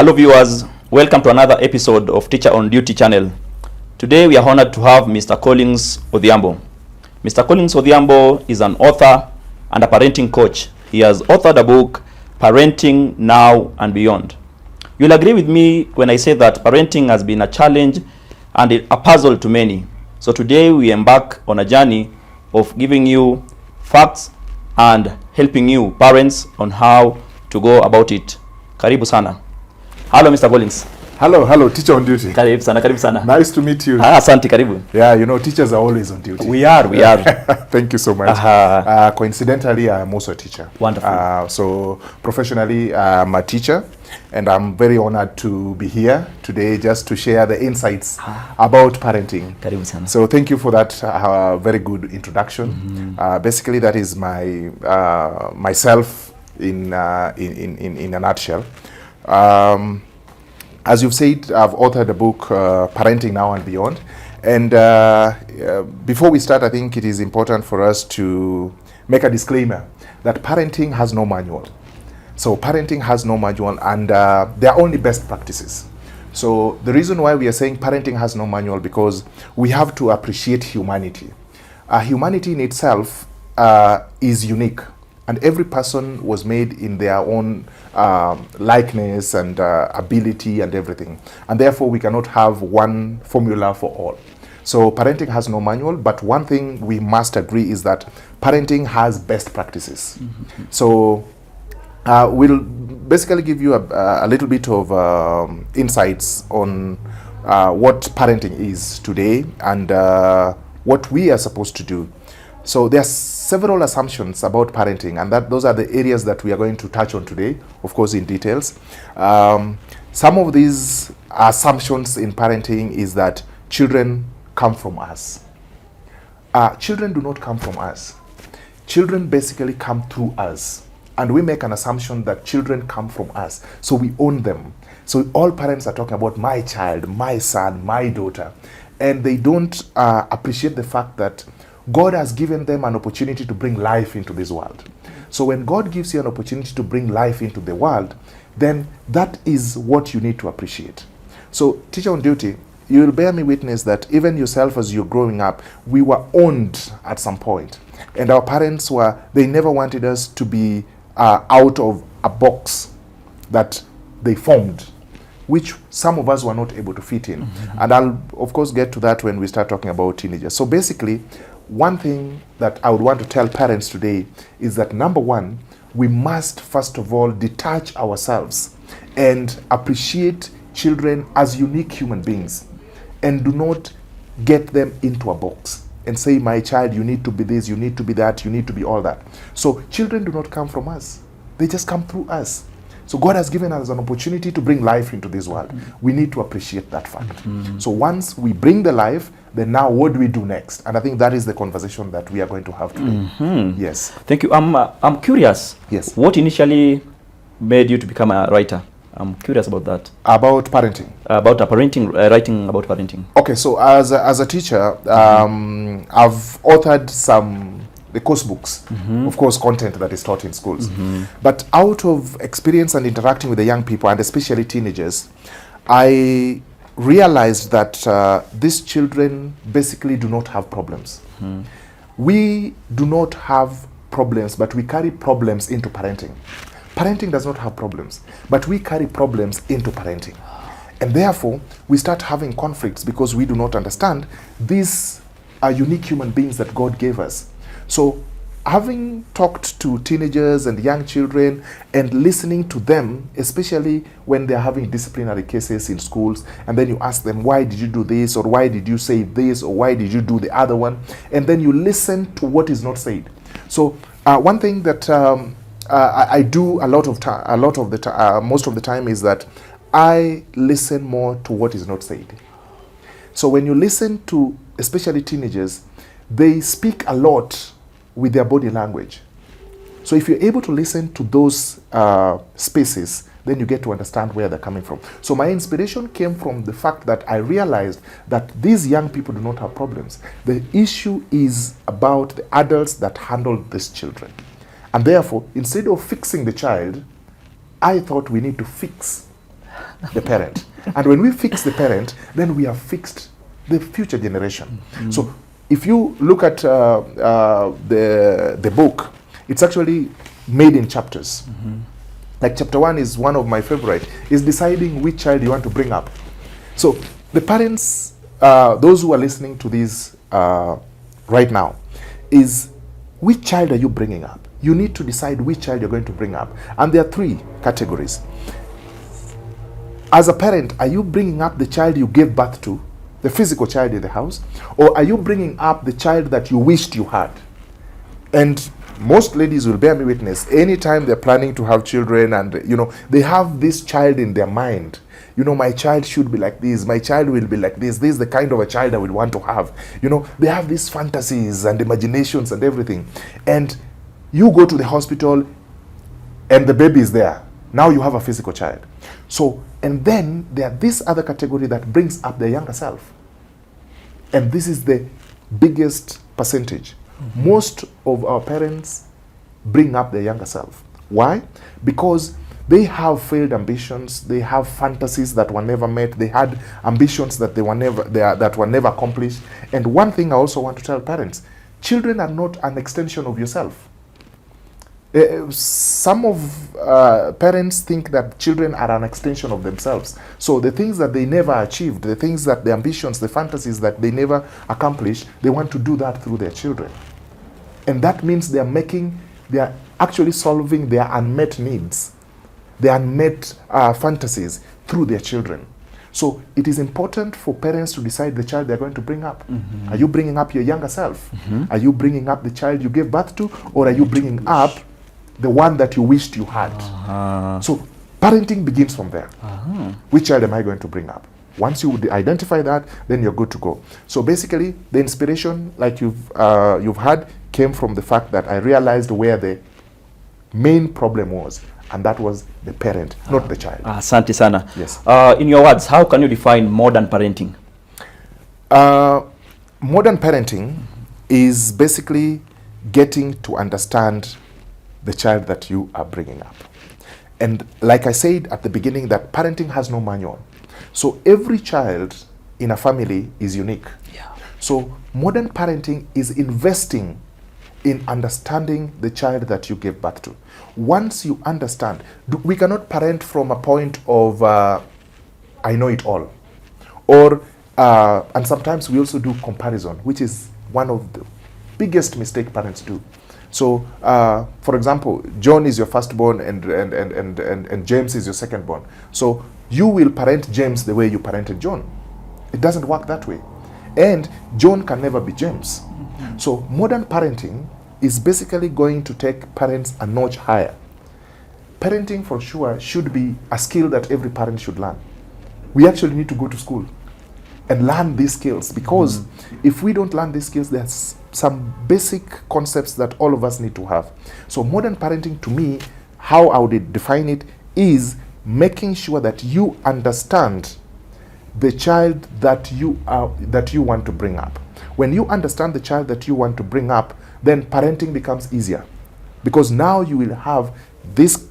Hello viewers, welcome to another episode of Teacher on Duty channel. Today we are honored to have Mr. Collins Odhiambo. Mr. Collins Odhiambo is an author and a parenting coach. He has authored a book, Parenting Now and Beyond. You'll agree with me when I say that parenting has been a challenge and a puzzle to many. So today we embark on a journey of giving you facts and helping you parents on how to go about it. Karibu sana. Hello, Mr. Collins. Hello, teacher on duty. Karibu sana. Nice to meet you. Asante, karibu. Yeah, you know, teachers are always on duty. We are. Thank you so much. Coincidentally, I'm also a teacher. Wonderful. So professionally, I'm a teacher, and I'm very honored to be here today just to share the insights about parenting. Karibu sana. So thank you for that very good introduction. Basically, that is my myself in a nutshell. As you've said, I've authored a book, Parenting Now and Beyond. And before we start, I think it is important for us to make a disclaimer that parenting has no manual. So parenting has no manual, and there are only best practices. So the reason why we are saying parenting has no manual, because we have to appreciate humanity. Humanity in itself is unique. And every person was made in their own likeness and ability and everything. And therefore, we cannot have one formula for all. So parenting has no manual, but one thing we must agree is that parenting has best practices. So we'll basically give you a little bit of insights on what parenting is today and what we are supposed to do. So there are several assumptions about parenting, and those are the areas that we are going to touch on today, of course, in details. Some of these assumptions in parenting is that children come from us. Children do not come from us. Children basically come through us. And we make an assumption that children come from us, so we own them. So all parents are talking about my child, my son, my daughter, and they don't appreciate the fact that God has given them an opportunity to bring life into this world. So when God gives you an opportunity to bring life into the world, then that is what you need to appreciate. So, teacher on duty, you will bear me witness that even yourself as you're growing up, we were owned at some point. And our parents they never wanted us to be out of a box that they formed, which some of us were not able to fit in. And I'll, of course, get to that when we start talking about teenagers. So basically, one thing that I would want to tell parents today is that, number one, we must first of all detach ourselves and appreciate children as unique human beings, and do not get them into a box and say, my child, you need to be this, you need to be that, you need to be all that. So children do not come from us. They just come through us. So God has given us an opportunity to bring life into this world. We need to appreciate that fact. So once we bring the life, then now what do we do next? And I think that is the conversation that we are going to have today. Yes. Thank you. I'm curious. Yes. What initially made you to become a writer? I'm curious about that. About parenting. About parenting, writing about parenting. Okay, so as a teacher, I've authored the course books, of course, content that is taught in schools. But out of experience and interacting with the young people, and especially teenagers, I realized that these children basically do not have problems. We do not have problems, but we carry problems into parenting. Parenting does not have problems, but we carry problems into parenting. And therefore, we start having conflicts because we do not understand these are unique human beings that God gave us. So having talked to teenagers and young children and listening to them, especially when they're having disciplinary cases in schools, and then you ask them, why did you do this, or why did you say this, or why did you do the other one, and then you listen to what is not said. So one thing that I do most of the time is that I listen more to what is not said. So when you listen to especially teenagers, they speak a lot with their body language. So if you're able to listen to those spaces, then you get to understand where they're coming from. So my inspiration came from the fact that I realized that these young people do not have problems. The issue is about the adults that handle these children. And therefore, instead of fixing the child, I thought we need to fix the parent. And when we fix the parent, then we have fixed the future generation. So if you look at the book, it's actually made in chapters. Like chapter 1 is one of my favorite, is deciding which child you want to bring up. So the parents, those who are listening to this right now, is which child are you bringing up? You need to decide which child you're going to bring up. And there are 3 categories. As a parent, are you bringing up the child you gave birth to, the physical child in the house, or are you bringing up the child that you wished you had? And most ladies will bear me witness, anytime they're planning to have children and, they have this child in their mind. My child should be like this, my child will be like this is the kind of a child I would want to have. They have these fantasies and imaginations and everything. And you go to the hospital and the baby is there. Now you have a physical child. So, and then there are this other category that brings up the younger self. And this is the biggest percentage. Most of our parents bring up their younger self. Why? Because they have failed ambitions. They have fantasies that were never met. They had ambitions that were never accomplished. And one thing I also want to tell parents, children are not an extension of yourself. Some of parents think that children are an extension of themselves. So the things that they never achieved, the things that the ambitions, the fantasies that they never accomplished, they want to do that through their children. And that means they are actually solving their unmet needs, their unmet fantasies through their children. So it is important for parents to decide the child they're going to bring up. Are you bringing up your younger self? Are you bringing up the child you gave birth to? Or are you bringing up the one that you wished you had? So parenting begins from there. Which child am I going to bring up? Once you identify that, then you're good to go. So basically, the inspiration, like you've had, came from the fact that I realized where the main problem was, and that was the parent, not the child. Asante sana. Yes. In your words, how can you define modern parenting? Modern parenting is basically getting to understand the child that you are bringing up. And like I said at the beginning, that parenting has no manual. So every child in a family is unique. Yeah. So modern parenting is investing in understanding the child that you gave birth to. Once you understand, we cannot parent from a point of I know it all. Or, and sometimes we also do comparison, which is one of the biggest mistake parents do. So, for example, John is your firstborn and James is your secondborn. So you will parent James the way you parented John. It doesn't work that way. And John can never be James. So modern parenting is basically going to take parents a notch higher. Parenting for sure should be a skill that every parent should learn. We actually need to go to school and learn these skills, because if we don't learn these skills, there's some basic concepts that all of us need to have. So modern parenting, to me, how I would define it, is making sure that you understand the child that you want to bring up. When you understand the child that you want to bring up, then parenting becomes easier, because now you will have these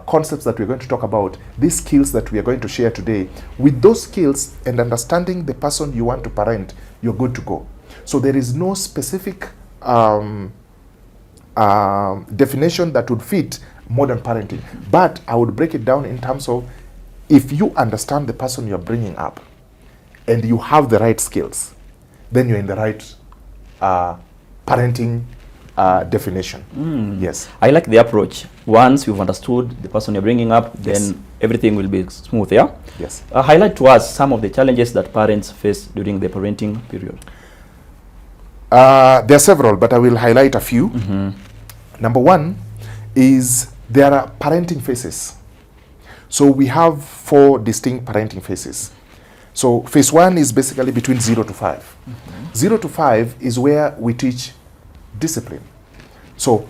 concepts that we're going to talk about, these skills that we are going to share today. With those skills and understanding the person you want to parent, you're good to go. So there is no specific definition that would fit modern parenting, but I would break it down in terms of, if you understand the person you're bringing up and you have the right skills, then you're in the right parenting definition. Yes. I like the approach. Once you've understood the person you're bringing up, Yes. then everything will be smooth, yeah? Yes. Highlight to us some of the challenges that parents face during the parenting period. There are several, but I will highlight a few. Number one is there are parenting phases. So we have 4 distinct parenting phases. So phase 1 is basically between 0 to 5. 0 to 5 is where we teach discipline. So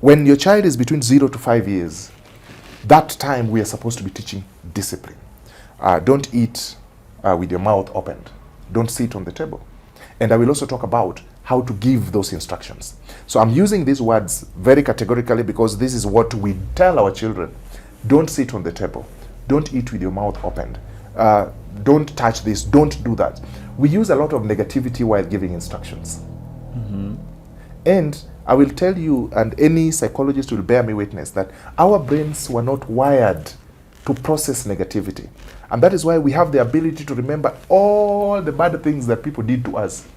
when your child is between 0 to 5 years, that time we are supposed to be teaching discipline. Don't eat with your mouth opened. Don't sit on the table. And I will also talk about how to give those instructions. So I'm using these words very categorically because this is what we tell our children. don't sit on the table, don't eat with your mouth opened, don't touch this, don't do that. We use a lot of negativity while giving instructions. And I will tell you, and any psychologist will bear me witness, that our brains were not wired to process negativity. And that is why we have the ability to remember all the bad things that people did to us,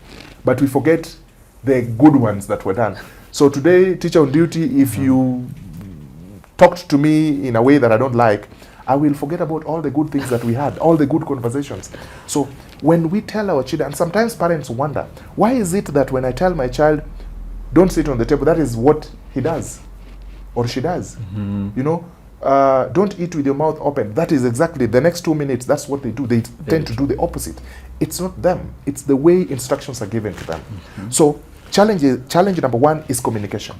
but we forget the good ones that were done. So today, teacher on duty, if you talked to me in a way that I don't like, I will forget about all the good things that we had, all the good conversations. So when we tell our children, and sometimes parents wonder, why is it that when I tell my child, don't sit on the table, that is what he does or she does? You know, don't eat with your mouth open. That is exactly the next 2 minutes. That's what they do. They tend to do the opposite. It's not them. It's the way instructions are given to them. So challenge number one is communication.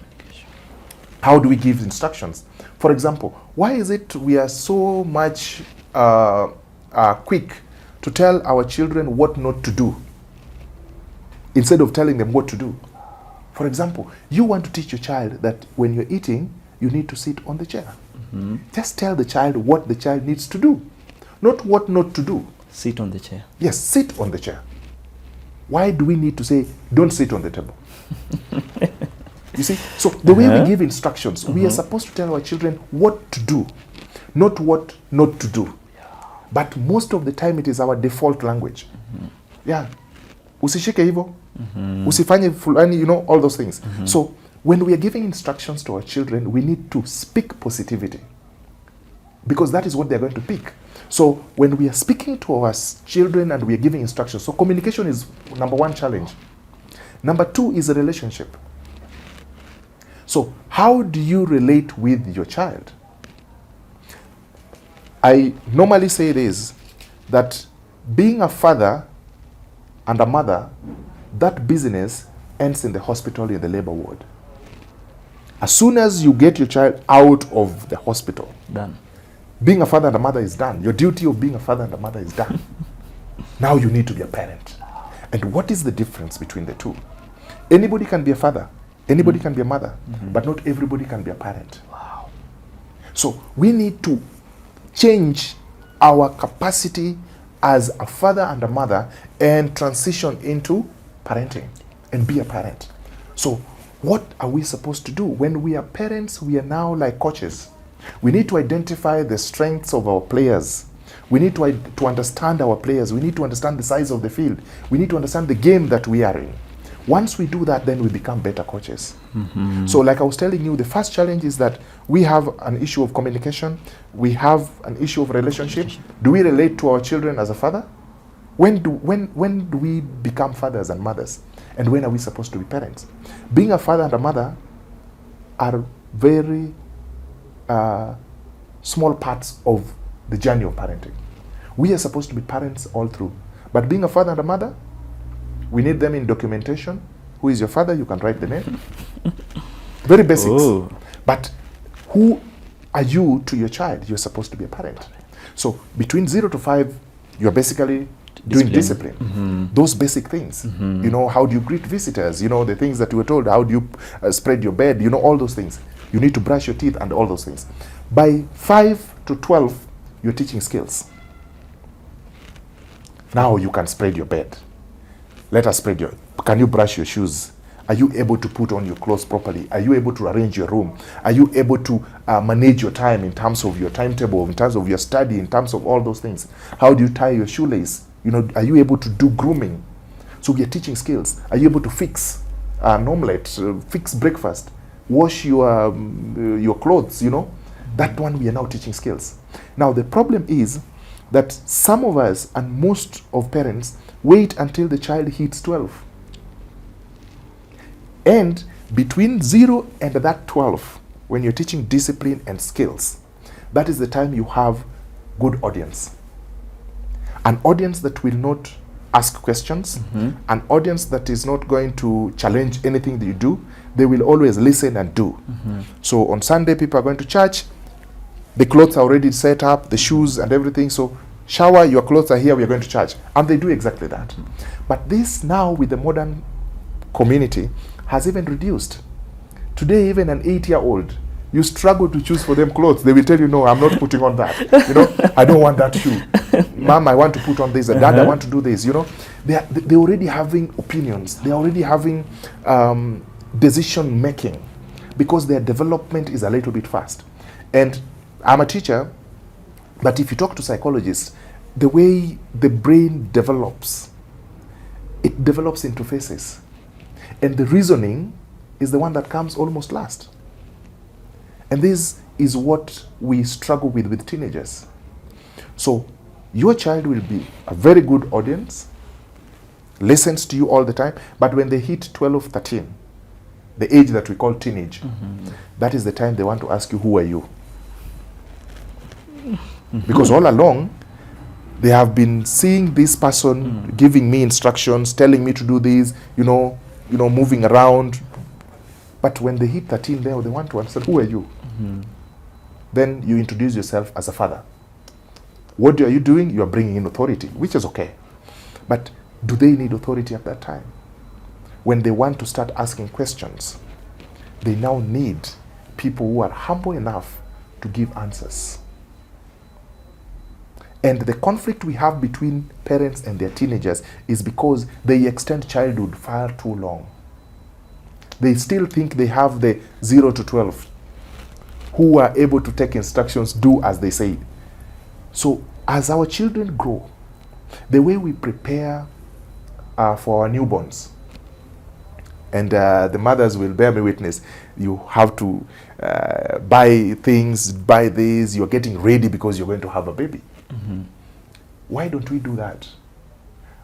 How do we give instructions? For example, why is it we are so much quick to tell our children what not to do instead of telling them what to do? For example, you want to teach your child that when you're eating, you need to sit on the chair. Just tell the child what the child needs to do, not what not to do. Sit on the chair. Yes, sit on the chair. Why do we need to say, don't sit on the table? You see, so the way we give instructions, we are supposed to tell our children what to do, not what not to do. But most of the time it is our default language. Yeah. Usishike hivo, usifanye fulani, you know, all those things. So when we are giving instructions to our children, we need to speak positivity, because that is what they're going to pick. So when we are speaking to our children and we are giving instructions, so communication is number one challenge. Number two is a relationship. So how do you relate with your child? I normally say this, that being a father and a mother, that business ends in the hospital, in the labor ward. As soon as you get your child out of the hospital, Done. being a father and a mother is done. Your duty of being a father and a mother is done. Now you need to be a parent. And what is the difference between the two? Anybody can be a father, anybody can be a mother, but not everybody can be a parent. Wow. So we need to change our capacity as a father and a mother and transition into parenting and be a parent. So what are we supposed to do? When we are parents, we are now like coaches. We need to identify the strengths of our players. We need to understand our players. We need to understand the size of the field. We need to understand the game that we are in. Once we do that, then we become better coaches. So like I was telling you, the first challenge is that we have an issue of communication. We have an issue of relationship. Do we relate to our children as a father? When do we become fathers and mothers? And when are we supposed to be parents? Being a father and a mother are very small parts of the journey of parenting. We are supposed to be parents all through. But being a father and a mother, we need them in documentation. Who is your father? You can write the name. Very basics. Oh. But who are you to your child? You're supposed to be a parent. So between 0 to 5, you're basically doing discipline. Those basic things. You know, how do you greet visitors? You know, the things that you were told. How do you spread your bed? You know, all those things. You need to brush your teeth and all those things. By 5 to 12, you're teaching skills. Now you can spread your bed. Let us spread your... Can you brush your shoes? Are you able to put on your clothes properly? Are you able to arrange your room? Are you able to manage your time in terms of your timetable, in terms of your study, in terms of all those things? How do you tie your shoelace? You know, are you able to do grooming? So we are teaching skills. Are you able to fix an omelette, fix breakfast, wash your clothes, you know? That one we are now teaching skills. Now the problem is that some of us and most of parents wait until the child hits 12. And between 0 and that 12, when you're teaching discipline and skills, that is the time you have good audience. An audience that will not ask questions, an audience that is not going to challenge anything that you do. They will always listen and do. So on Sunday, people are going to church. The clothes are already set up, the shoes and everything. So shower, your clothes are here, we are going to church. And they do exactly that. But this now with the modern community has even reduced. Today, even an 8-year-old You struggle to choose for them clothes. They will tell you, no, I'm not putting on that. I don't want that shoe. Mom, I want to put on this. Dad, I want to do this. They're already having opinions. They're already having decision making because their development is a little bit fast. And I'm a teacher, but if you talk to psychologists, the way the brain develops, it develops into phases. And the reasoning is the one that comes almost last. And this is what we struggle with teenagers. So your child will be a very good audience, listens to you all the time, but when they hit 12, 13, the age that we call teenage, that is the time they want to ask you, who are you? Because all along, they have been seeing this person giving me instructions, telling me to do this, moving around. But when they hit 13, they want to understand, who are you? Then you introduce yourself as a father. What are you doing? You are bringing in authority, which is okay. But do they need authority at that time? When they want to start asking questions, they now need people who are humble enough to give answers. And the conflict we have between parents and their teenagers is because they extend childhood far too long. They still think they have the 0 to 12 who are able to take instructions, do as they say. So as our children grow, the way we prepare for our newborns, and the mothers will bear me witness, you have to buy things, buy this, you're getting ready because you're going to have a baby. Why don't we do that?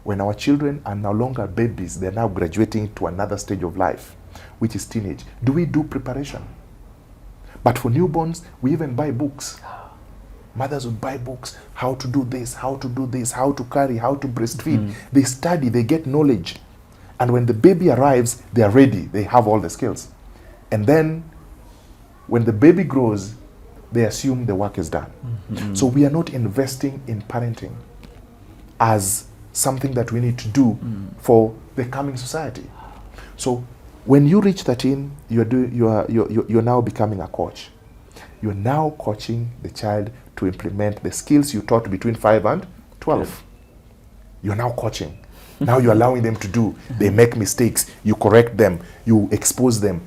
When our children are no longer babies, they're now graduating to another stage of life, which is teenage. Do we do preparation? But for newborns, we even buy books. Mothers would buy books, how to do this, how to do this, how to carry, how to breastfeed. They study, they get knowledge. And when the baby arrives, they are ready. They have all the skills. And then when the baby grows, they assume the work is done. So we are not investing in parenting as something that we need to do for the coming society. So when you reach 13, you're now becoming a coach. You're now coaching the child to implement the skills you taught between 5 and 12. You're now coaching. Now you're allowing them to do. They make mistakes. You correct them. You expose them.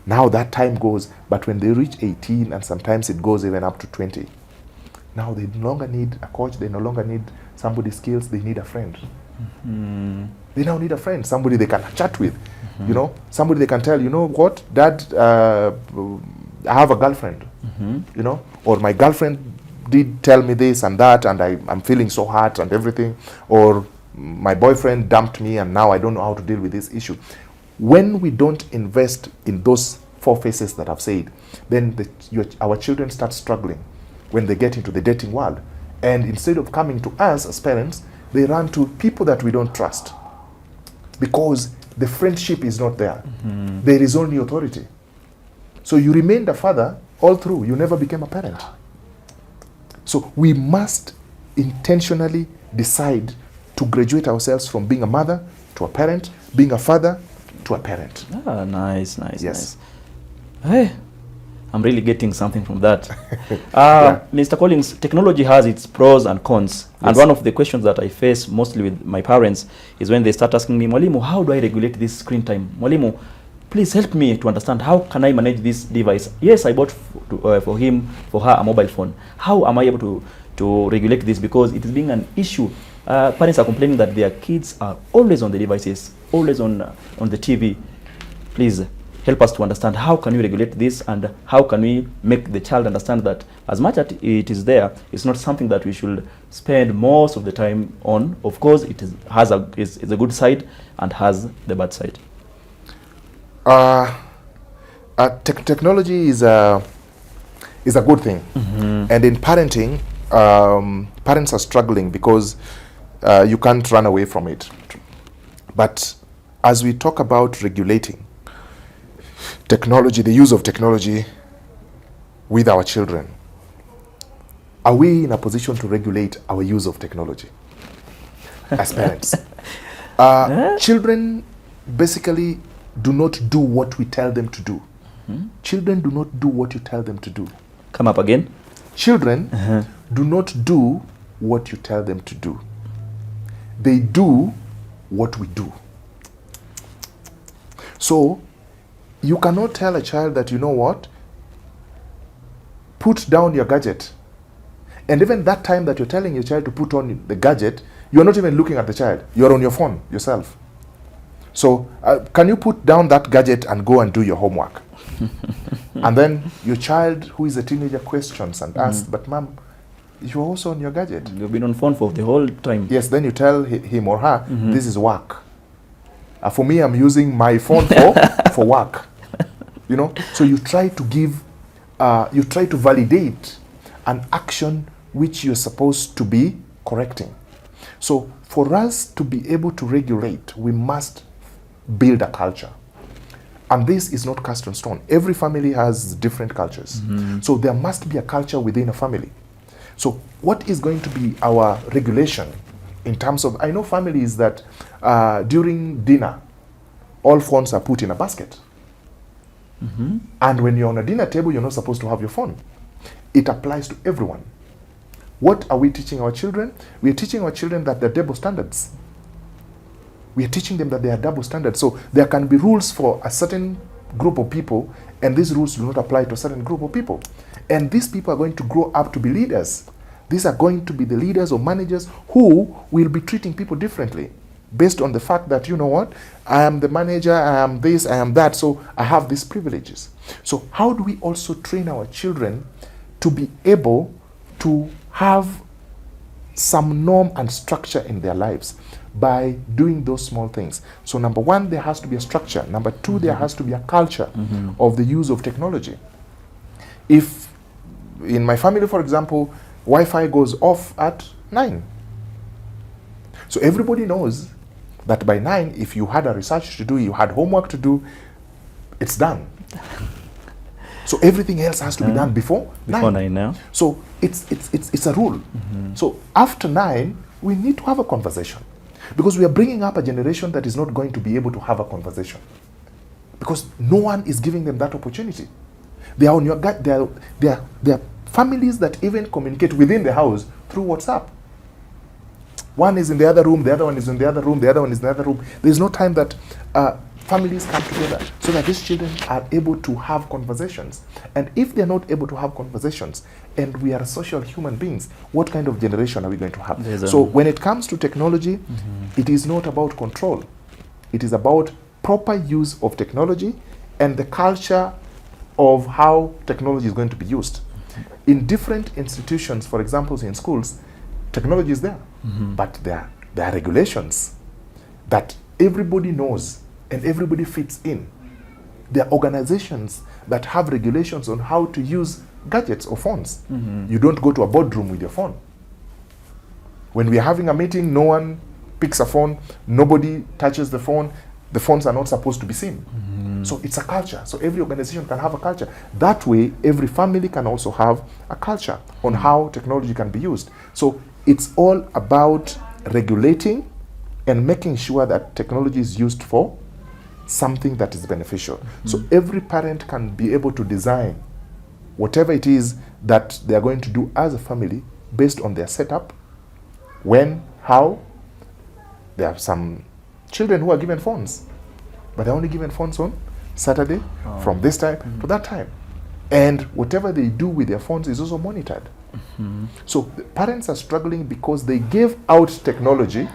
Now that time goes, but when they reach 18, and sometimes it goes even up to 20, now they no longer need a coach. They no longer need somebody's skills. They need a friend. They now need a friend, somebody they can chat with. Somebody they can tell, what, Dad, I have a girlfriend, or my girlfriend did tell me this and that, and I'm feeling so hurt and everything, or my boyfriend dumped me and now I don't know how to deal with this issue. When we don't invest in those 4 phases that I've said, then our children start struggling when they get into the dating world. And instead of coming to us as parents, they run to people that we don't trust because the friendship is not there. There is only authority. So you remained a father all through. You never became a parent. So we must intentionally decide to graduate ourselves from being a mother to a parent, being a father to a parent. Nice. Yes. Nice. Hey, I'm really getting something from that. Yeah. Mr. Collins, technology has its pros and cons. Yes. And one of the questions that I face mostly with my parents is when they start asking me, Mwalimu, how do I regulate this screen time? Mwalimu, please help me to understand how can I manage this device. Yes, I bought for her a mobile phone. How am I able to regulate this? Because it is being an issue. Parents are complaining that their kids are always on the devices, always on the TV. Please help us to understand how can we regulate this and how can we make the child understand that as much as it is there, it's not something that we should spend most of the time on. Of course, it is a good side and has the bad side. Technology is a good thing. And in parenting, parents are struggling because you can't run away from it. But as we talk about regulating technology, the use of technology with our children, are we in a position to regulate our use of technology as parents? Children basically do not do what we tell them to do. Children do not do what you tell them to do. Come up again. Children do not do what you tell them to do. They do what we do. So, you cannot tell a child that, you know what, put down your gadget. And even that time that you're telling your child to put on the gadget, you're not even looking at the child. You're on your phone yourself. So, can you put down that gadget and go and do your homework? And then your child, who is a teenager, questions and asks, but mom, you're also on your gadget. You've been on phone for the whole time. Yes, then you tell him or her, this is work. For me, I'm using my phone for work. You know, so you try to give, you try to validate an action which you're supposed to be correcting. So for us to be able to regulate, we must build a culture. And this is not cast on stone. Every family has different cultures. So there must be a culture within a family. So what is going to be our regulation in terms of, I know families that during dinner, all phones are put in a basket. And when you're on a dinner table, you're not supposed to have your phone. It applies to everyone. What are we teaching our children? We are teaching our children that they're double standards. We are teaching them that they are double standards. So there can be rules for a certain group of people, and these rules do not apply to a certain group of people. And these people are going to grow up to be leaders. These are going to be the leaders or managers who will be treating people differently based on the fact that, you know what, I am the manager, I am this, I am that, so I have these privileges. So how do we also train our children to be able to have some norm and structure in their lives by doing those small things? So number one, there has to be a structure. Number two, there has to be a culture of the use of technology. If in my family, for example, Wi-Fi goes off at 9. So everybody knows that by 9, if you had a research to do, you had homework to do, it's done. So everything else has to be done before 9 now. So it's a rule. So after 9, we need to have a conversation, because we are bringing up a generation that is not going to be able to have a conversation, because no one is giving them that opportunity. They are on your gut. They are families that even communicate within the house through WhatsApp. One is in the other room, the other one is in the other room, the other one is in the other room. There's no time that families come together so that these children are able to have conversations. And if they're not able to have conversations, and we are social human beings, what kind of generation are we going to have? So when it comes to technology, it is not about control. It is about proper use of technology and the culture of how technology is going to be used. In different institutions, for example, in schools, technology is there, but there are regulations that everybody knows and everybody fits in. There are organizations that have regulations on how to use gadgets or phones. You don't go to a boardroom with your phone. When we are having a meeting, no one picks a phone, nobody touches the phone. The phones are not supposed to be seen. So it's a culture. So every organization can have a culture. That way, every family can also have a culture on how technology can be used. So it's all about regulating and making sure that technology is used for something that is beneficial. So every parent can be able to design whatever it is that they are going to do as a family based on their setup, when, how. There are some children who are given phones, but they're only given phones on Saturday from this time to that time. And whatever they do with their phones is also monitored. So the parents are struggling because they gave out technology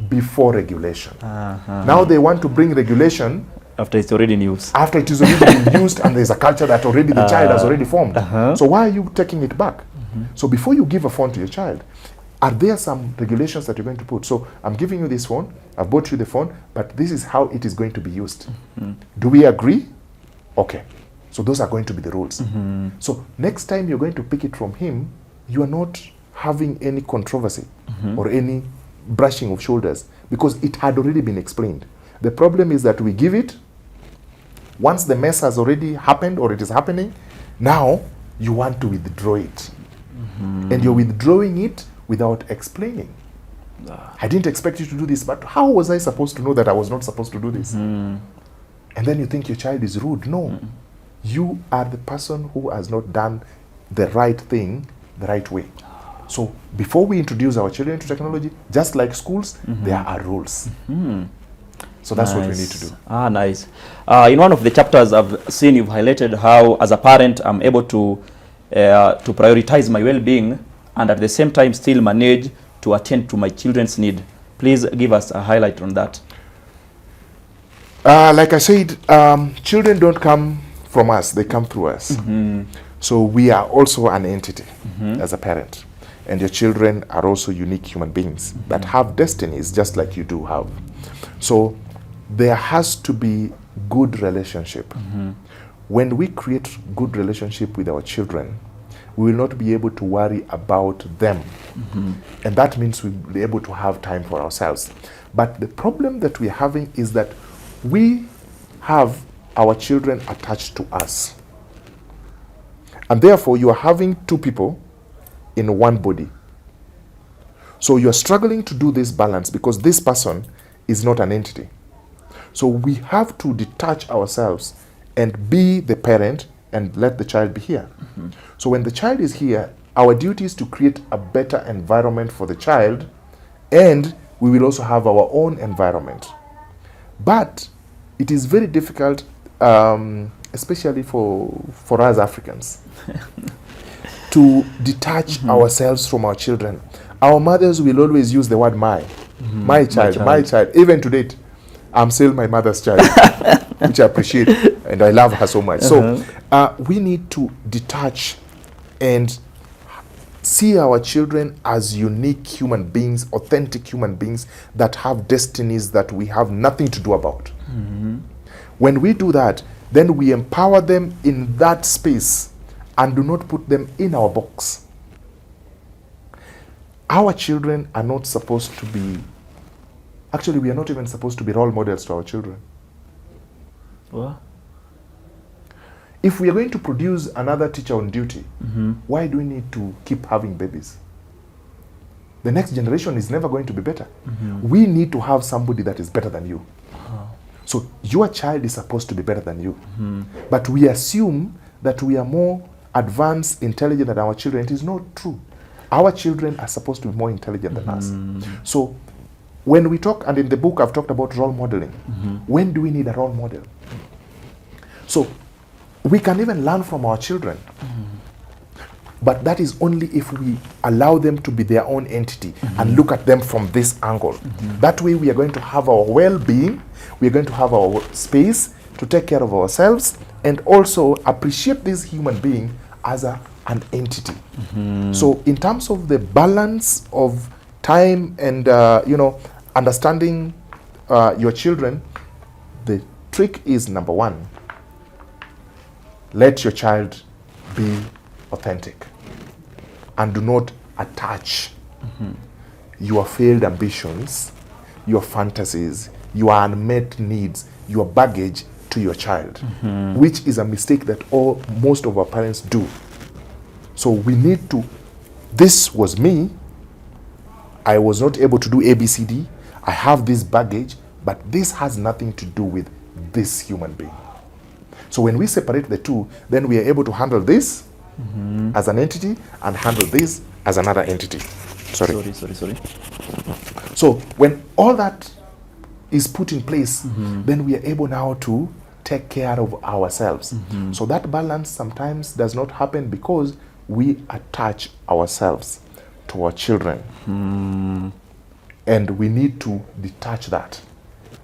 before regulation. Now they want to bring regulation after it's already in use. After it is already been used and there's a culture that already the child has already formed. So why are you taking it back? So before you give a phone to your child, are there some regulations that you're going to put? So I'm giving you this phone, I've bought you the phone, but this is how it is going to be used. Do we agree? Okay. So those are going to be the rules. So next time you're going to pick it from him, you are not having any controversy or any brushing of shoulders, because it had already been explained. The problem is that we give it, once the mess has already happened or it is happening, now you want to withdraw it. And you're withdrawing it without explaining. I didn't expect you to do this, but how was I supposed to know that I was not supposed to do this? And then you think your child is rude. No. you are the person who has not done the right thing the right way. So before we introduce our children to technology, just like schools, there are rules. So that's what we need to do. Nice. In one of the chapters I've seen, you've highlighted how, as a parent, I'm able to prioritize my well-being and at the same time still manage to attend to my children's need. Please give us a highlight on that. Like I said, children don't come from us, they come through us. So we are also an entity as a parent. And your children are also unique human beings that have destinies just like you do have. So there has to be good relationship. When we create good relationship with our children, we will not be able to worry about them. And that means we'll be able to have time for ourselves. But the problem that we're having is that we have our children attached to us. And therefore, you are having two people in one body. So you're struggling to do this balance because this person is not an entity. So we have to detach ourselves and be the parent and let the child be here. So when the child is here, our duty is to create a better environment for the child, and we will also have our own environment. But it is very difficult, especially for us Africans, to detach ourselves from our children. Our mothers will always use the word my child. Even to date, I'm still my mother's child, which I appreciate, and I love her so much. So we need to detach and see our children as unique human beings, authentic human beings that have destinies that we have nothing to do about. When we do that, then we empower them in that space and do not put them in our box. Our children are not supposed to be, actually we are not even supposed to be role models to our children. What? If we are going to produce another teacher on duty, why do we need to keep having babies? The next generation is never going to be better. We need to have somebody that is better than you. So your child is supposed to be better than you. But we assume that we are more advanced, intelligent than our children. It is not true. Our children are supposed to be more intelligent than us. So when we talk, and in the book I've talked about role modeling, when do we need a role model? So we can even learn from our children. But that is only if we allow them to be their own entity and look at them from this angle. That way we are going to have our well-being, we are going to have our space to take care of ourselves, and also appreciate this human being as an entity. So in terms of the balance of time and understanding your children, the trick is, number one, let your child be authentic and do not attach your failed ambitions, your fantasies, your unmet needs, your baggage to your child, which is a mistake that most of our parents do. So we need to, this was me, I was not able to do ABCD, I have this baggage, but this has nothing to do with this human being. So when we separate the two, then we are able to handle this as an entity and handle this as another entity. Sorry. So when all that is put in place, then we are able now to take care of ourselves. So that balance sometimes does not happen because we attach ourselves to our children. And we need to detach that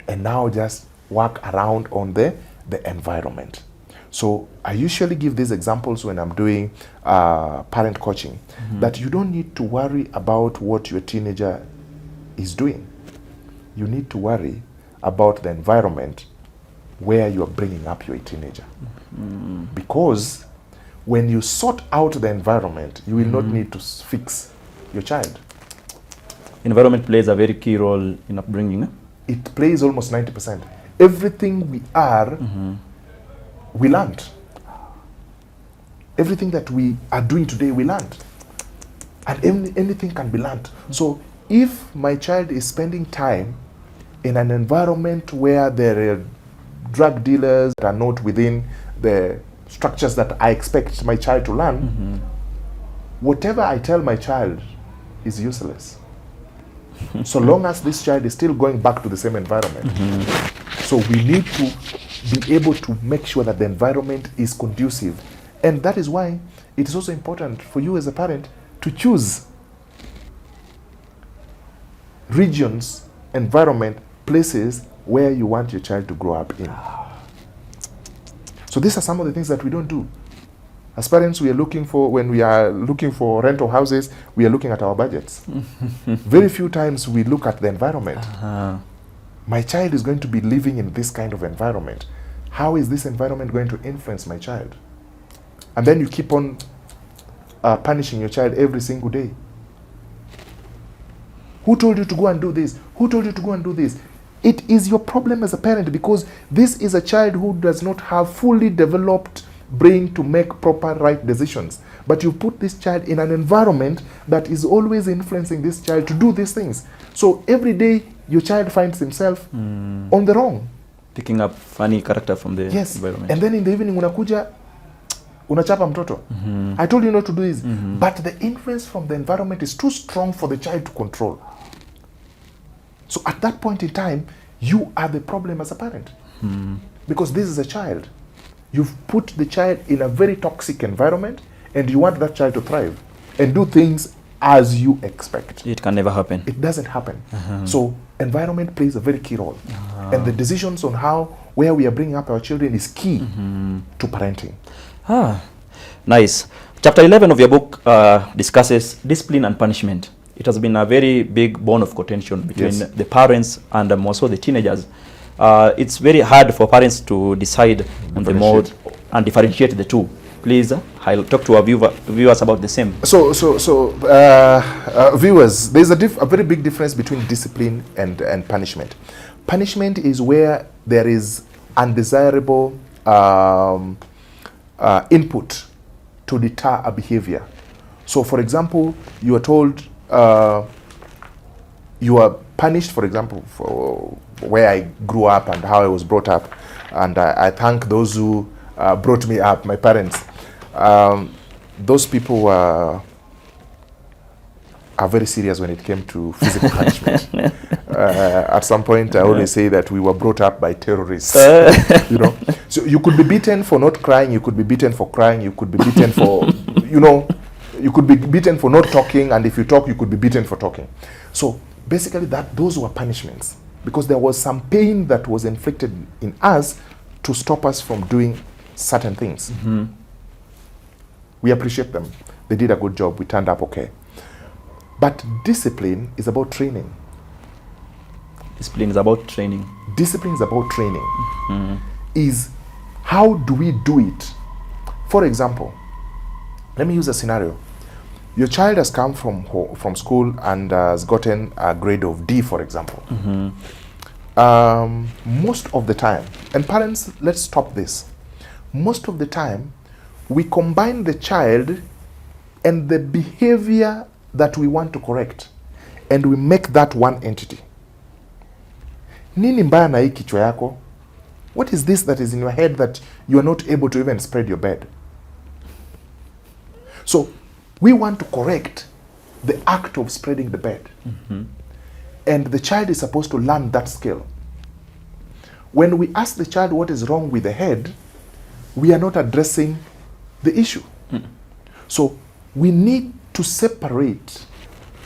and now just work around on the environment. So I usually give these examples when I'm doing parent coaching, that you don't need to worry about what your teenager is doing. You need to worry about the environment where you are bringing up your teenager. Because when you sort out the environment, you will not need to fix your child. Environment plays a very key role in upbringing. It plays almost 90%. Everything we are, we learned. Everything that we are doing today, we learned. And anything can be learned. So if my child is spending time in an environment where there are drug dealers that are not within the structures that I expect my child to learn, whatever I tell my child is useless. So long as this child is still going back to the same environment. So we need to be able to make sure that the environment is conducive. And that is why it is also important for you as a parent to choose regions, environment, places where you want your child to grow up in. So these are some of the things that we don't do. As parents, we are looking for, when we are looking for rental houses, we are looking at our budgets. Very few times we look at the environment. My child is going to be living in this kind of environment. How is this environment going to influence my child? And then you keep on punishing your child every single day. Who told you to go and do this? Who told you to go and do this? It is your problem as a parent, because this is a child who does not have fully developed brain to make proper right decisions. But you put this child in an environment that is always influencing this child to do these things. So every day your child finds himself on the wrong. Picking up funny character from the environment. And then in the evening unakuja unachapa mtoto. I told you not to do this. But the influence from the environment is too strong for the child to control. So at that point in time, you are the problem as a parent. Because this is a child. You've put the child in a very toxic environment, and you want that child to thrive and do things as you expect. It can never happen. It doesn't happen. So environment plays a very key role. And the decisions on where we are bringing up our children is key to parenting. Nice. Chapter 11 of your book discusses discipline and punishment. It has been a very big bone of contention between the parents and also the teenagers. It's very hard for parents to decide on the mode and differentiate the two. Please, I'll talk to our viewers about the same. So viewers, there's a very big difference between discipline and punishment. Punishment is where there is undesirable input to deter a behavior. So, for example, you are told you are punished, for example, for where I grew up and how I was brought up. And I thank those who brought me up, my parents. Those people are very serious when it came to physical punishment. At some point, I always say that we were brought up by terrorists. You know, so you could be beaten for not crying. You could be beaten for crying. You could be beaten for, you could be beaten for not talking. And if you talk, you could be beaten for talking. So basically, those were punishments, because there was some pain that was inflicted in us to stop us from doing certain things. We appreciate them. They did a good job. We turned up okay. But discipline is about training. Discipline is about training. Discipline is about training. Is how do we do it? For example, let me use a scenario. Your child has come from school and has gotten a grade of D, for example. Most of the time, and parents, let's stop this. Most of the time, we combine the child and the behavior that we want to correct, and we make that one entity. Nini mbaya na hii kichwa yako? What is this that is in your head that you are not able to even spread your bed? So we want to correct the act of spreading the bed. And the child is supposed to learn that skill. When we ask the child what is wrong with the head, we are not addressing the issue. So we need to separate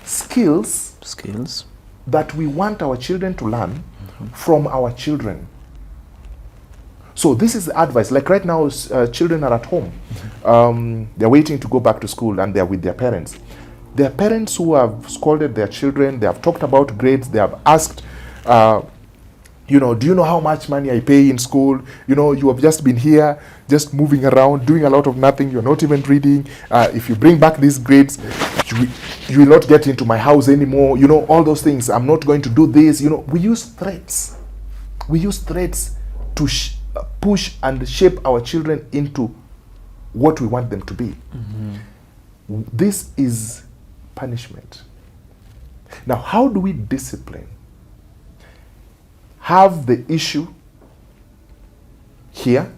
skills that we want our children to learn from our children. So this is the advice. Like right now, children are at home. They're waiting to go back to school, and they're with their parents. There are parents who have scolded their children. They have talked about grades. They have asked, do you know how much money I pay in school? You have just been here, just moving around, doing a lot of nothing. You're not even reading. If you bring back these grades, you will not get into my house anymore. All those things. I'm not going to do this. We use threats. We use threats to push and shape our children into what we want them to be. This is punishment. Now, how do we discipline? Have the issue here,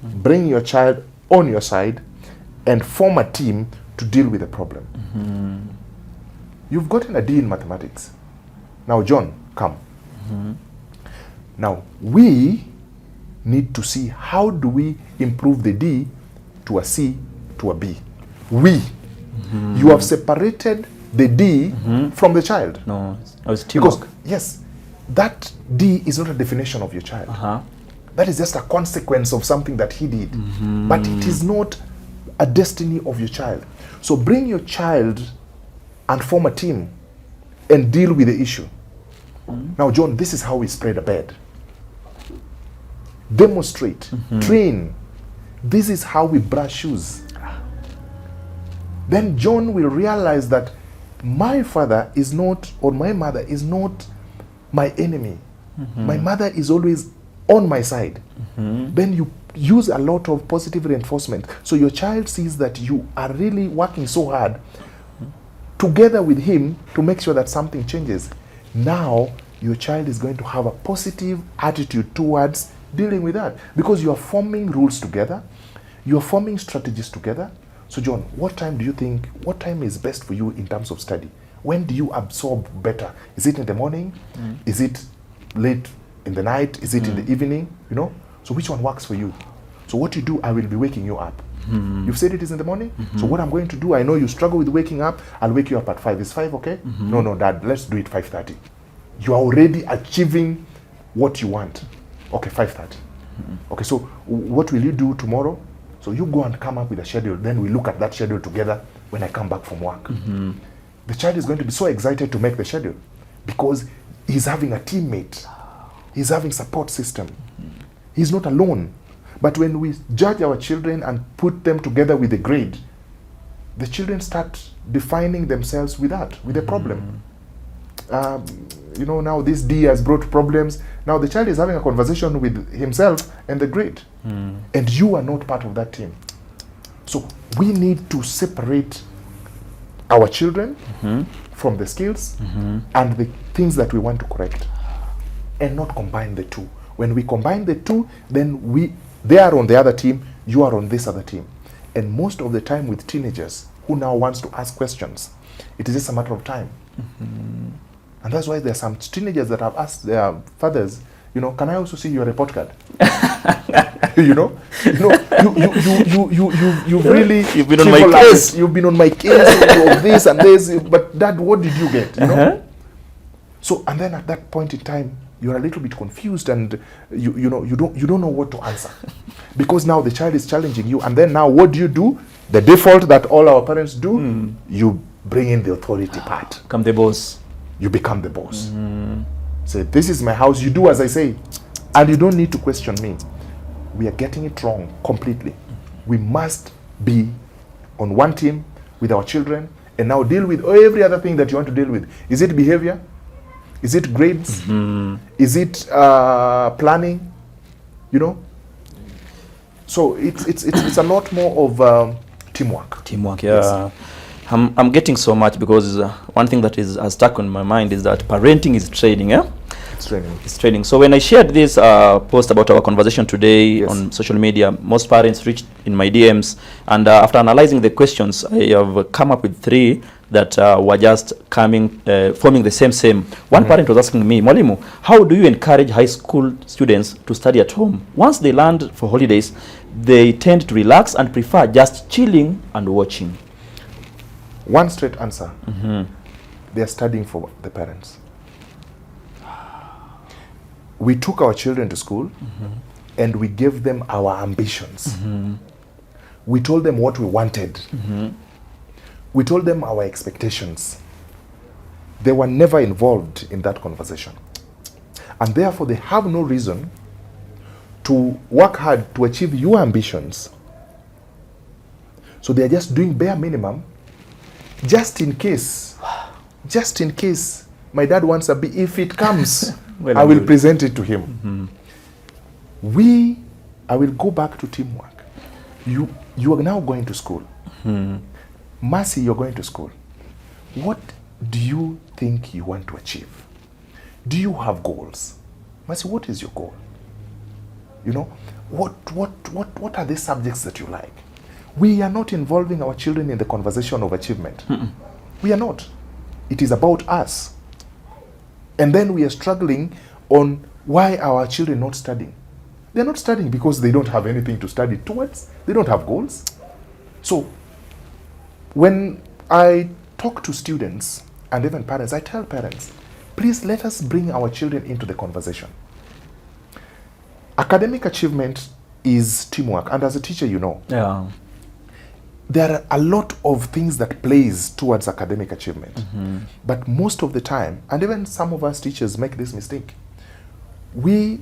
bring your child on your side and form a team to deal with the problem. You've gotten a D in mathematics. Now, John, come. Now, we need to see how do we improve the D to a C to a B. We. You have separated the D from the child. No, it's teamwork. Because, yes, that D is not a definition of your child. That is just a consequence of something that he did. But it is not a destiny of your child. So bring your child and form a team and deal with the issue. Now, John, this is how we spread a bed. Demonstrate, train. This is how we brush shoes. Then John will realize that my father is not, or my mother is not my enemy. My mother is always on my side. Then you use a lot of positive reinforcement. So your child sees that you are really working so hard together with him to make sure that something changes. Now, your child is going to have a positive attitude towards dealing with that, because you are forming rules together, you are forming strategies together. So John, what time is best for you in terms of study? When do you absorb better? Is it in the morning? Is it late in the night? Is it in the evening? You know? So which one works for you? So what you do, I will be waking you up. You've said it is in the morning? So what I'm going to do, I know you struggle with waking up, I'll wake you up at 5. Is 5 okay? No, Dad, let's do it 5:30. You are already achieving what you want. Okay, 5:30. Okay, so what will you do tomorrow? So you go and come up with a schedule, then we look at that schedule together when I come back from work. The child is going to be so excited to make the schedule because he's having a teammate. He's having support system. He's not alone. But when we judge our children and put them together with a grade, the children start defining themselves with that, with a problem. You know, now this D has brought problems. Now the child is having a conversation with himself and the grade. And you are not part of that team. So we need to separate our children from the skills and the things that we want to correct, and not combine the two. When we combine the two, then they are on the other team, you are on this other team. And most of the time with teenagers who now wants to ask questions, it is just a matter of time. And that's why there are some teenagers that have asked their fathers, you know, can I also see your report card? You've really you've been on my case. You've been on my case of this and this, but Dad, what did you get? You know? So, and then at that point in time, you're a little bit confused, and you don't know what to answer, because now the child is challenging you. And then now, what do? The default that all our parents do, you bring in the authority part. Become the boss. You become the boss. Say, this is my house. You do as I say, and you don't need to question me. We are getting it wrong completely. We must be on one team with our children, and now deal with every other thing that you want to deal with. Is it behavior? Is it grades? Is it planning? You know? So it's a lot more of teamwork. Teamwork, yeah. Yes. I'm getting so much, because one thing that has stuck on my mind is that parenting is training, yeah? It's training. So when I shared this post about our conversation today on social media, most parents reached in my DMs, and after analyzing the questions, I have come up with 3 that were just forming the same. One parent was asking me, Mwalimu, how do you encourage high school students to study at home? Once they land for holidays, they tend to relax and prefer just chilling and watching. One straight answer. They are studying for the parents. We took our children to school and we gave them our ambitions. We told them what we wanted. We told them our expectations. They were never involved in that conversation. And therefore, they have no reason to work hard to achieve your ambitions. So they are just doing bare minimum, just in case my dad wants a B. If it comes, well, I will present it to him. I will go back to teamwork. You are now going to school. Mercy, you're going to school. What do you think you want to achieve? Do you have goals? Mercy, what is your goal? You know, what are the subjects that you like? We are not involving our children in the conversation of achievement. We are not. It is about us. And then we are struggling on why our children not studying. They're not studying because they don't have anything to study towards. They don't have goals. So when I talk to students and even parents, I tell parents, please let us bring our children into the conversation. Academic achievement is teamwork, and as a teacher, you know, there are a lot of things that plays towards academic achievement. But most of the time, and even some of us teachers make this mistake, we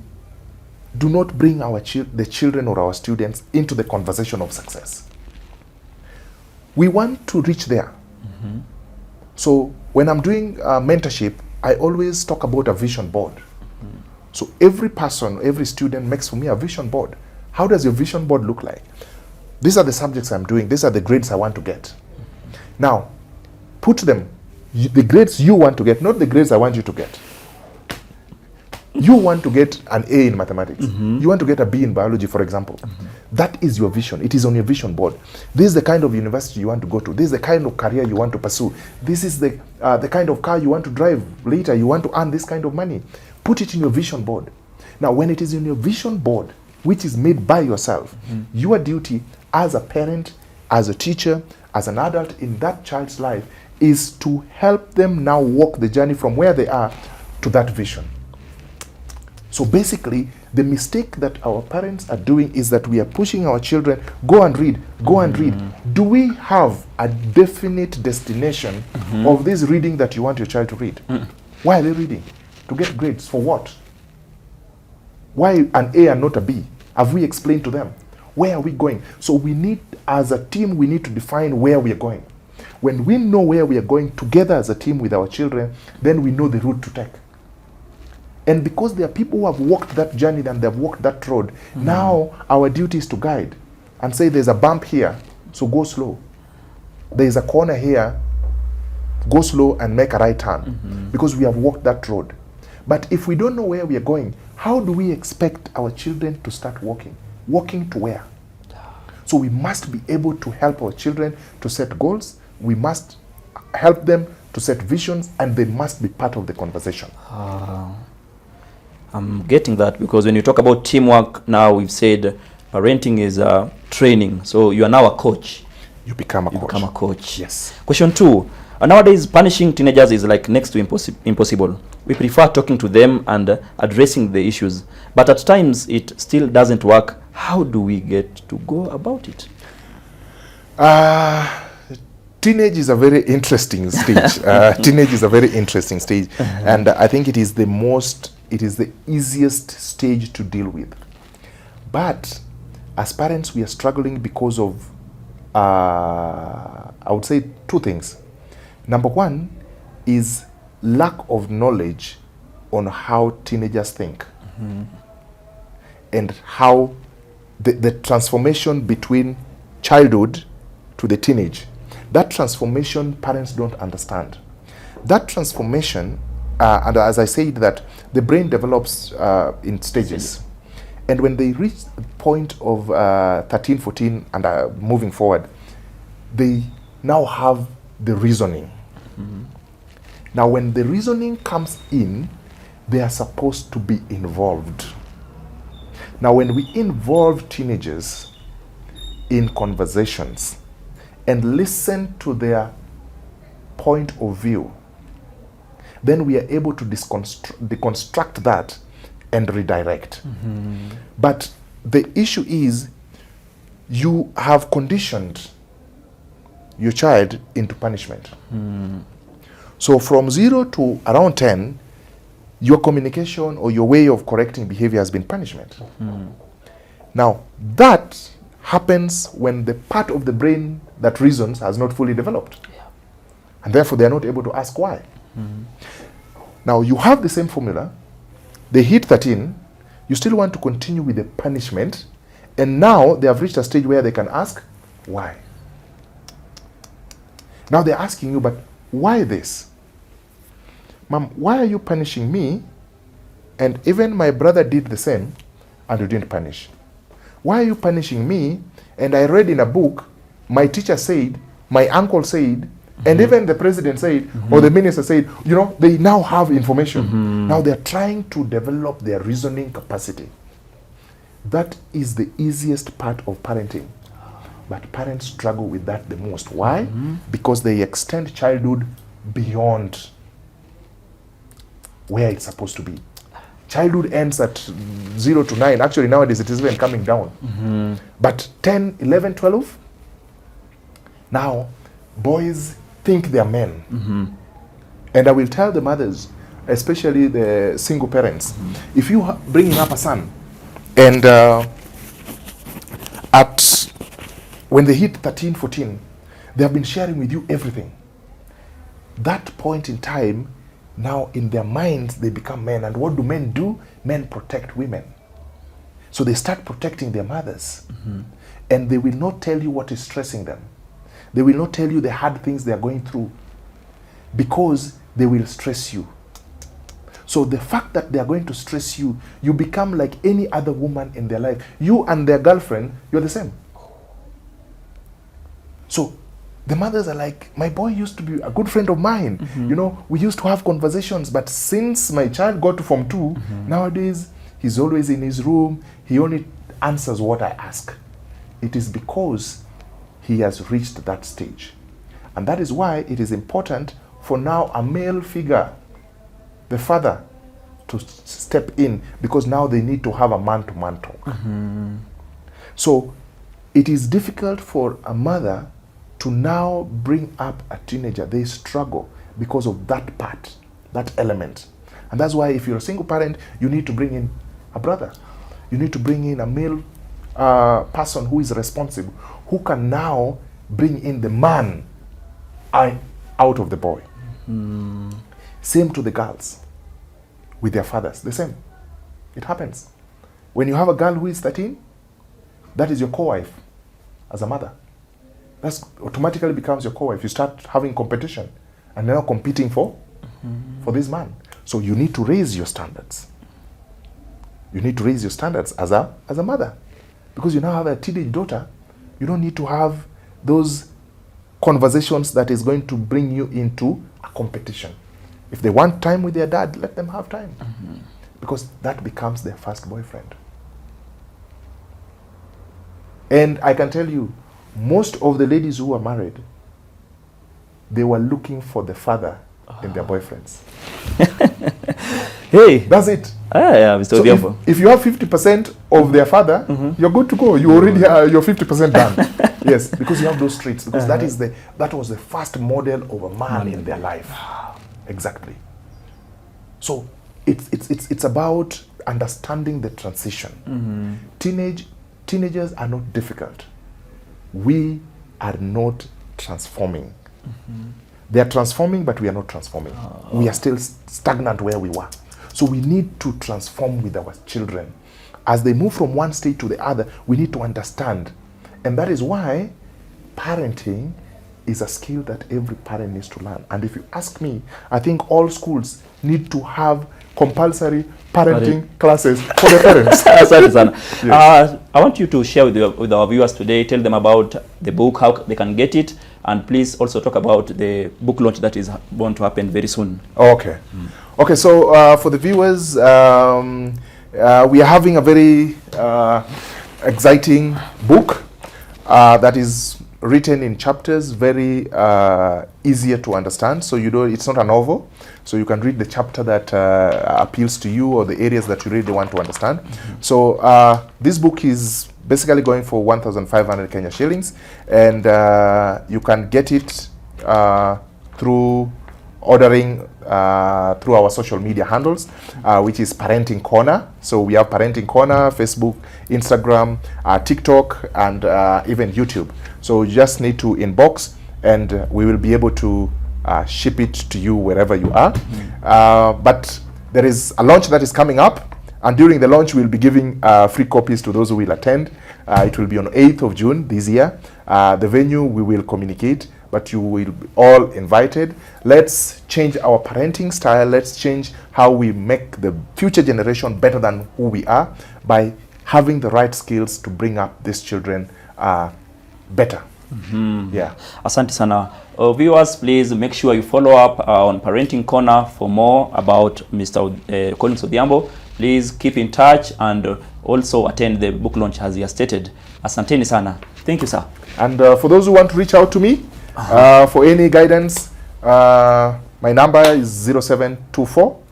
do not bring the children or our students into the conversation of success. We want to reach there. So when I'm doing mentorship, I always talk about a vision board. So every person, every student makes for me a vision board. How does your vision board look like? These are the subjects I'm doing. These are the grades I want to get. Now, put them, the grades you want to get, not the grades I want you to get. You want to get an A in mathematics. You want to get a B in biology, for example. That is your vision. It is on your vision board. This is the kind of university you want to go to. This is the kind of career you want to pursue. This is the kind of car you want to drive later. You want to earn this kind of money. Put it in your vision board. Now, when it is in your vision board, which is made by yourself, your duty as a parent, as a teacher, as an adult in that child's life is to help them now walk the journey from where they are to that vision. So basically, the mistake that our parents are doing is that we are pushing our children, go and read, go and read. Do we have a definite destination of this reading that you want your child to read? Why are they reading? To get grades. For what? Why an A and not a B? Have we explained to them? Where are we going? So we need, as a team, we need to define where we are going. When we know where we are going together as a team with our children, then we know the route to take. And because there are people who have walked that journey and they've walked that road, now our duty is to guide and say there's a bump here, so go slow. There's a corner here, go slow and make a right turn, because we have walked that road. But if we don't know where we are going, how do we expect our children to start walking? Walking to where? So we must be able to help our children to set goals. We must help them to set visions, and they must be part of the conversation. I'm getting that, because when you talk about teamwork, now we've said parenting is training. So you are now a coach. You become a coach. Yes. Question 2. Nowadays, punishing teenagers is like next to impossible. We prefer talking to them and addressing the issues. But at times, it still doesn't work. How do we get to go about it? Teenage is a very interesting stage. Teenage is a very interesting stage. And I think it is the easiest stage to deal with. But as parents, we are struggling because of, I would say, two things. Number one is lack of knowledge on how teenagers think and how the transformation between childhood to the teenage. That transformation parents don't understand. That transformation, and as I said, that the brain develops in stages. And when they reach the point of 13, 14 and moving forward, they now have the reasoning. Now when the reasoning comes in, they are supposed to be involved. Now when we involve teenagers in conversations and listen to their point of view, then we are able to deconstruct that and redirect. But the issue is you have conditioned your child into punishment. So from 0 to around 10, your communication or your way of correcting behavior has been punishment. Now, that happens when the part of the brain that reasons has not fully developed. And therefore, they are not able to ask why. Now, you have the same formula. They hit 13. You still want to continue with the punishment. And now, they have reached a stage where they can ask why. Now, they're asking you, but why this? Mom, why are you punishing me? And even my brother did the same, and you didn't punish. Why are you punishing me? And I read in a book, my teacher said, my uncle said, and even the president said, or the minister said, you know, they now have information. Now they're trying to develop their reasoning capacity. That is the easiest part of parenting. But parents struggle with that the most. Why? Because they extend childhood beyond where it's supposed to be. Childhood ends at 0 to 9. Actually, nowadays it is even coming down. But 10, 11, 12, now boys think they are men. And I will tell the mothers, especially the single parents, if you bringing up a son, and when they hit 13, 14, they have been sharing with you everything. That point in time, now in their minds, they become men. And what do men do? Men protect women. So they start protecting their mothers. And they will not tell you what is stressing them. They will not tell you the hard things they are going through, because they will stress you. So the fact that they are going to stress you, you become like any other woman in their life. You and their girlfriend, you're the same. So the mothers are like, my boy used to be a good friend of mine. You know, we used to have conversations, but since my child got to Form 2, nowadays he's always in his room. He only answers what I ask. It is because he has reached that stage. And that is why it is important for now a male figure, the father, to step in, because now they need to have a man-to-man talk. So it is difficult for a mother to now bring up a teenager. They struggle because of that part, that element. And that's why if you're a single parent, you need to bring in a brother. You need to bring in a male person who is responsible, who can now bring in the man out of the boy. Same to the girls with their fathers, the same. It happens. When you have a girl who is 13, that is your co-wife as a mother. That automatically becomes your co-wife. You start having competition and now competing for this man. So you need to raise your standards. You need to raise your standards as a mother. Because you now have a teenage daughter, you don't need to have those conversations that is going to bring you into a competition. If they want time with their dad, let them have time. Because that becomes their first boyfriend. And I can tell you, most of the ladies who are married, they were looking for the father in their boyfriends. Hey, that's it. Yeah, Mr. Odhiambo. If you have 50% of their father, you're good to go. You already have your 50% done. Yes, because you have those traits. Because that was the first model of a man in their life. Exactly. So it's about understanding the transition. Teenagers are not difficult. We are not transforming. They are transforming, but we are not transforming. We are still stagnant where we were. So we need to transform with our children. As they move from one state to the other, we need to understand. And that is why parenting is a skill that every parent needs to learn. And if you ask me, I think all schools need to have compulsory parenting classes for the parents. Yes. I want you to share with our viewers today, tell them about the book, how they can get it, and please also talk about the book launch that is going to happen very soon. Okay. Okay, so for the viewers, we are having a very exciting book that is written in chapters, very easier to understand. So you don't, it's not a novel, so you can read the chapter that appeals to you or the areas that you really want to understand. So this book is basically going for 1,500 Kenya shillings, and you can get it through ordering through our social media handles, which is Parenting Corner. So we have Parenting Corner, Facebook, Instagram, TikTok, and even YouTube. So you just need to inbox, and we will be able to ship it to you wherever you are. But there is a launch that is coming up, and during the launch we'll be giving free copies to those who will attend. It will be on 8th of June this year. The venue we will communicate, but you will be all invited. Let's change our parenting style. Let's change how we make the future generation better than who we are by having the right skills to bring up these children better. Yeah. Asante sana. Viewers, please make sure you follow up on Parenting Corner for more about Mr. Collins Odhiambo. Please keep in touch and also attend the book launch as he has stated. Asanteni sana. Thank you, sir. And for those who want to reach out to me for any guidance, my number is 0724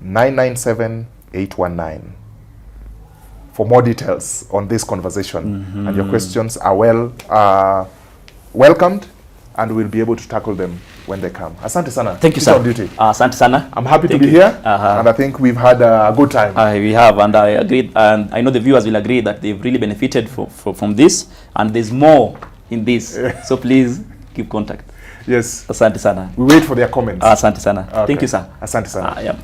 997 819 for more details on this conversation. And your questions are welcomed, and we'll be able to tackle them when they come. Asante sana. Thank you, Teacher sir. on duty. Asante sana. I'm happy to be here, and I think we've had a good time. We have, and I agree, and I know the viewers will agree that they've really benefited from this, and there's more in this. So please keep contact. Yes. Asante sana. We wait for their comments. Asante sana. Okay. Thank you, sir. Asante sana. Yeah.